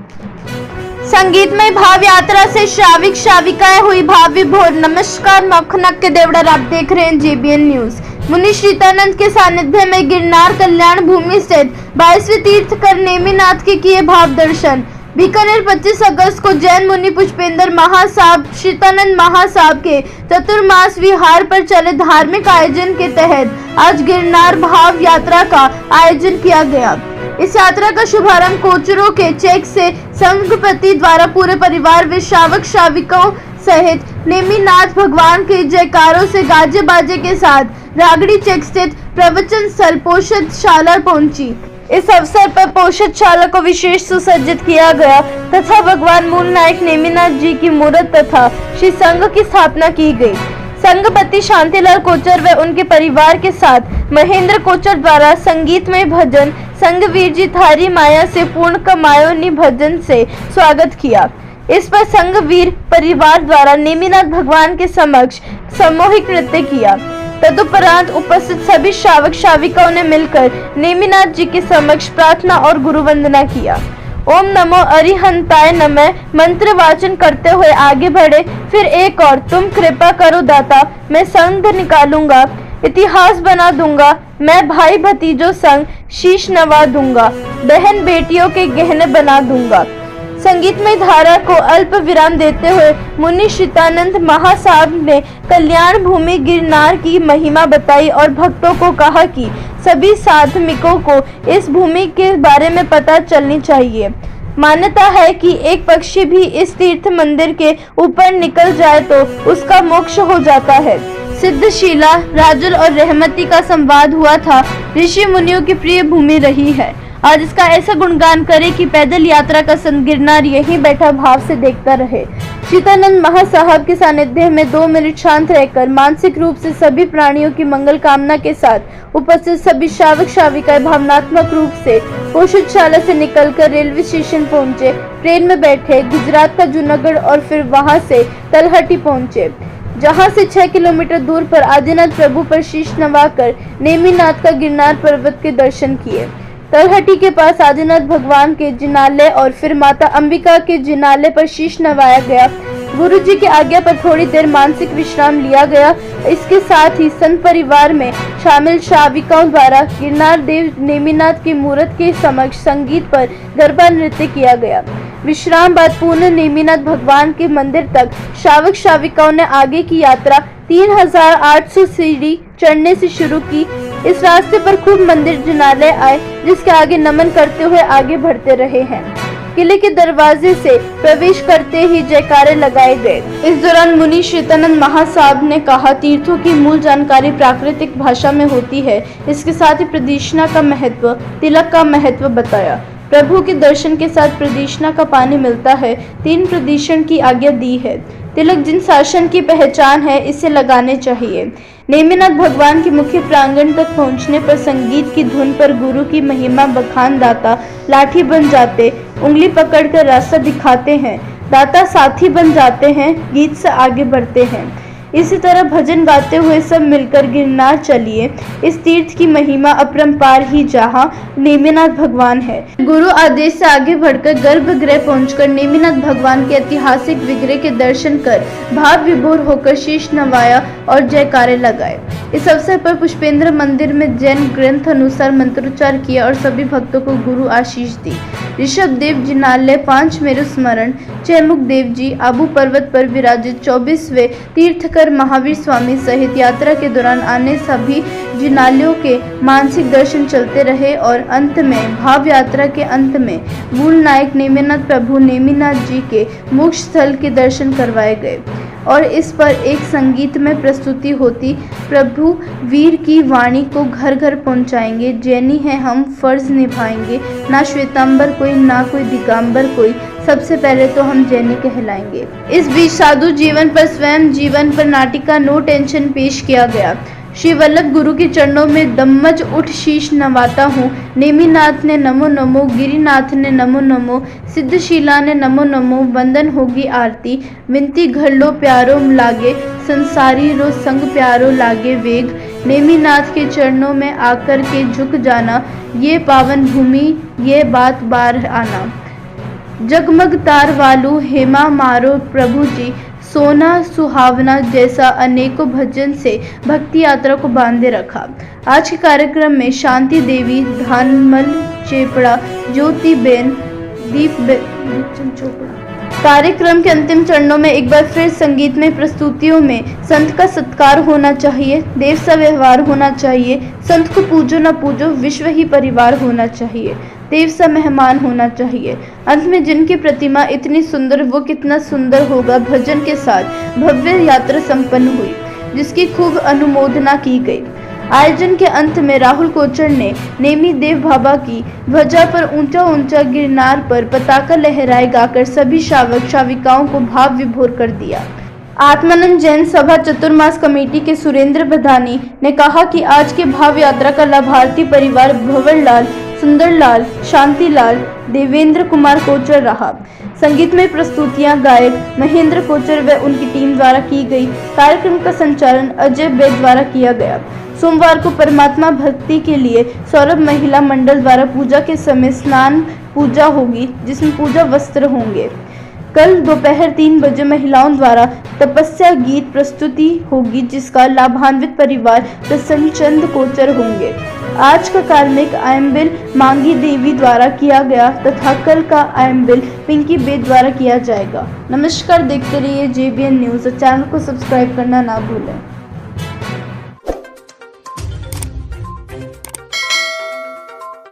संगीतमय भाव यात्रा से श्राविक श्राविकाएं हुई भाव विभोर। नमस्कार, मखनक के देवड़र, आप देख रहे हैं JBN न्यूज। मुनि श्रीतानंद के सानिध्य में गिरनार कल्याण भूमि स्थित 22वें तीर्थकर नेमिनाथ के किए भाव दर्शन। बीकानेर 25 अगस्त को जैन मुनि पुष्पेंद्र महासाब श्रीतानंद महासाब के चतुर्मास विहार पर चले धार्मिक आयोजन के तहत आज गिरनार भाव यात्रा का आयोजन किया गया। इस यात्रा का शुभारंभ कोचरों के चेक से संघपति द्वारा पूरे परिवार व श्रावक श्राविकाओं सहित नेमिनाथ भगवान के जयकारों से गाजे बाजे के साथ रागड़ी चेक स्थित प्रवचन स्थल पोषदशाला पहुंची। इस अवसर पर पोषदशाला को विशेष सुसज्जित किया गया तथा भगवान मूल नायक नेमिनाथ जी की मूर्त तथा श्री संघ की स्थापना की गई। संघपति शांतिलाल कोचर व उनके परिवार के साथ महेंद्र कोचर द्वारा संगीतमय भजन संघवीर जी थारी माया से पूर्ण कमायोनी भजन से स्वागत किया। इस पर संघवीर परिवार द्वारा नेमिनाथ भगवान के समक्ष सामूहिक नृत्य किया। तदुपरांत उपस्थित सभी श्रावक श्राविकाओं ने मिलकर नेमिनाथ जी के समक्ष प्रार्थना और गुरु वंदना किया। ओम नमो अरिहंताय नमः मंत्र वाचन करते हुए आगे बढ़े। फिर एक और, तुम कृपा करो दाता, मैं संघ निकालूंगा, इतिहास बना दूंगा, मैं भाई भतीजों संग शीश नवा दूंगा, बहन बेटियों के गहने बना दूंगा। संगीतमय धारा को अल्प विराम देते हुए मुनि श्रीतानंद महासाब ने कल्याण भूमि गिरनार की महिमा बताई और भक्तों को कहा कि सभी साधमिकों को इस भूमि के बारे में पता चलनी चाहिए। मान्यता है कि एक पक्षी भी इस तीर्थ मंदिर के ऊपर निकल जाए तो उसका मोक्ष हो जाता है। सिद्धशीला, राजुल और रहमती का संवाद हुआ था। ऋषि मुनियों की प्रिय भूमि रही है। आज इसका ऐसा गुणगान करे कि पैदल यात्रा का संत गिरनार यहीं बैठा भाव से देखता रहे। श्रीतानंद महासाहब के सानिध्य में 2 मिनट शांत रहकर मानसिक रूप से सभी प्राणियों की मंगल कामना के साथ उपस्थित सभी श्रावक श्राविकाएं भावनात्मक रूप से पोषदशाला से निकलकर रेलवे स्टेशन पहुंचे। ट्रेन में बैठे, गुजरात का जूनागढ़ और फिर वहां से तलहटी पहुंचे, जहां से 6 किलोमीटर दूर पर आदिनाथ प्रभु पर शीश नवाकर नेमिनाथ का गिरनार पर्वत के दर्शन किए। तलहटी के पास आदिनाथ भगवान के जिनालय और फिर माता अंबिका के जिनालय पर शीश नवाया गया। गुरु जी की आज्ञा पर थोड़ी देर मानसिक विश्राम लिया गया। इसके साथ ही संत परिवार में शामिल श्राविकाओं द्वारा गिरनार देव नेमिनाथ की मूर्त के समक्ष संगीत पर गरबा नृत्य किया गया। विश्राम बाद पुनः नेमिनाथ भगवान के मंदिर तक श्रावक श्राविकाओं ने आगे की यात्रा 3800 सीढ़ी चढ़ने से शुरू की। इस रास्ते पर खूब मंदिर जिनालय आए, जिसके आगे नमन करते हुए आगे बढ़ते रहे हैं। किले के दरवाजे से प्रवेश करते ही जयकारे लगाए गए। इस दौरान मुनि श्रीतानंद महासाब ने कहा, तीर्थों की मूल जानकारी प्राकृतिक भाषा में होती है। इसके साथ ही प्रदक्षिणा का महत्व, तिलक का महत्व बताया। प्रभु के दर्शन के साथ प्रदक्षिणा का पानी मिलता है। 3 प्रदक्षिण की आज्ञा दी है। तिलक जिन शासन की पहचान है, इसे लगाने चाहिए। नेमिनाथ भगवान के मुख्य प्रांगण तक पहुंचने पर संगीत की धुन पर गुरु की महिमा बखान दाता लाठी बन जाते, उंगली पकड़कर रास्ता दिखाते हैं। दाता साथी बन जाते हैं, गीत से आगे बढ़ते हैं। इसी तरह भजन गाते हुए सब मिलकर गिरनार चलिए। इस तीर्थ की महिमा अपरंपार ही, जहाँ नेमिनाथ भगवान है। गुरु आदेश से आगे बढ़कर गर्भगृह पहुंचकर नेमिनाथ भगवान के ऐतिहासिक विग्रह के दर्शन कर भाव विभोर होकर शीश नवाया और जयकारे लगाए। इस अवसर पर पुष्पेंद्र मंदिर में जैन ग्रंथ अनुसार मंत्रोच्चार किया और सभी भक्तों को गुरु आशीष दी। ऋषभ देव जिनालय 5 मेरु स्मरण, चैमुख देव जी आबू पर्वत पर विराजित 24वें तीर्थकर महावीर स्वामी सहित यात्रा के दौरान आने सभी जिनालयों के मानसिक दर्शन चलते रहे और अंत में भाव यात्रा के अंत में मूल नायक नेमिनाथ प्रभु नेमिनाथ जी के मोक्ष स्थल के दर्शन करवाए गए और इस पर एक संगीतमय प्रस्तुति होती। प्रभु वीर की वाणी को घर घर पहुंचाएंगे, जैनी है हम फर्ज निभाएंगे, ना श्वेतांबर कोई ना कोई दिगंबर कोई, सबसे पहले तो हम जैनी कहलाएंगे। इस बीच साधु जीवन पर स्वयं जीवन पर नाटिका नो टेंशन पेश किया गया। श्री वल्लभ गुरु के चरणों में दम्मज उठ शीश नवाता हूँ। नेमिनाथ ने नमो नमो, गिरिनाथ ने नमो नमो, सिद्धशीला ने नमो नमो, वंदन होगी आरती, विनती घर लो प्यारो लागे, संसारी रो संग प्यारो लागे वेग, नेमिनाथ के चरणों में आकर के झुक जाना, ये पावन भूमि ये बात बार आना। जगमग तार वालू हेमा मारो प्रभु जी, सोना सुहावना जैसा अनेकों भजन से भक्ति यात्रा को बांधे रखा। आज के कार्यक्रम में शांति देवी, धानमल चेपड़ा, ज्योतिबेन, चोपड़ा। कार्यक्रम के अंतिम चरणों में एक बार फिर संगीतमय प्रस्तुतियों में संत का सत्कार होना चाहिए, देव सा व्यवहार होना चाहिए, संत को पूजो न पूजो विश्व ही परिवार होना चाहिए, देव सा मेहमान होना चाहिए। अंत में जिनकी प्रतिमा इतनी सुंदर वो कितना सुंदर होगा भजन के साथ भव्य यात्रा संपन्न हुई, जिसकी खूब अनुमोदना की गई। आयोजन के अंत में राहुल कोचर ने नेमी देव बाबा की ध्वजा पर ऊंचा ऊंचा गिरनार पर पताका लहराए गाकर सभी श्रावक श्राविकाओं को भाव विभोर कर दिया। आत्मानंद जैन सभा चतुर्मास कमेटी के सुरेंद्र बधानी ने कहा कि आज के भाव यात्रा का लाभार्थी परिवार भंवरलाल, सुंदरलाल, शांतिलाल, देवेंद्र कुमार कोचर रहा। संगीतमय प्रस्तुतियां गायक महेंद्र कोचर व उनकी टीम द्वारा की गई। कार्यक्रम का संचालन अजय बेद द्वारा किया गया। सोमवार को परमात्मा भक्ति के लिए सौरभ महिला मंडल द्वारा पूजा के समय स्नान पूजा होगी, जिसमें पूजा वस्त्र होंगे। कल दोपहर 3 बजे महिलाओं द्वारा तपस्या गीत प्रस्तुति होगी, जिसका लाभान्वित परिवार प्रसन्नचंद कोचर होंगे। आज का कार्मिक आयम्बिल मांगी देवी द्वारा किया गया तथा कल का आयम्बिल पिंकी बेद द्वारा किया जाएगा। नमस्कार, देखते रहिए JBN न्यूज़। चैनल को सब्सक्राइब करना ना भूलें।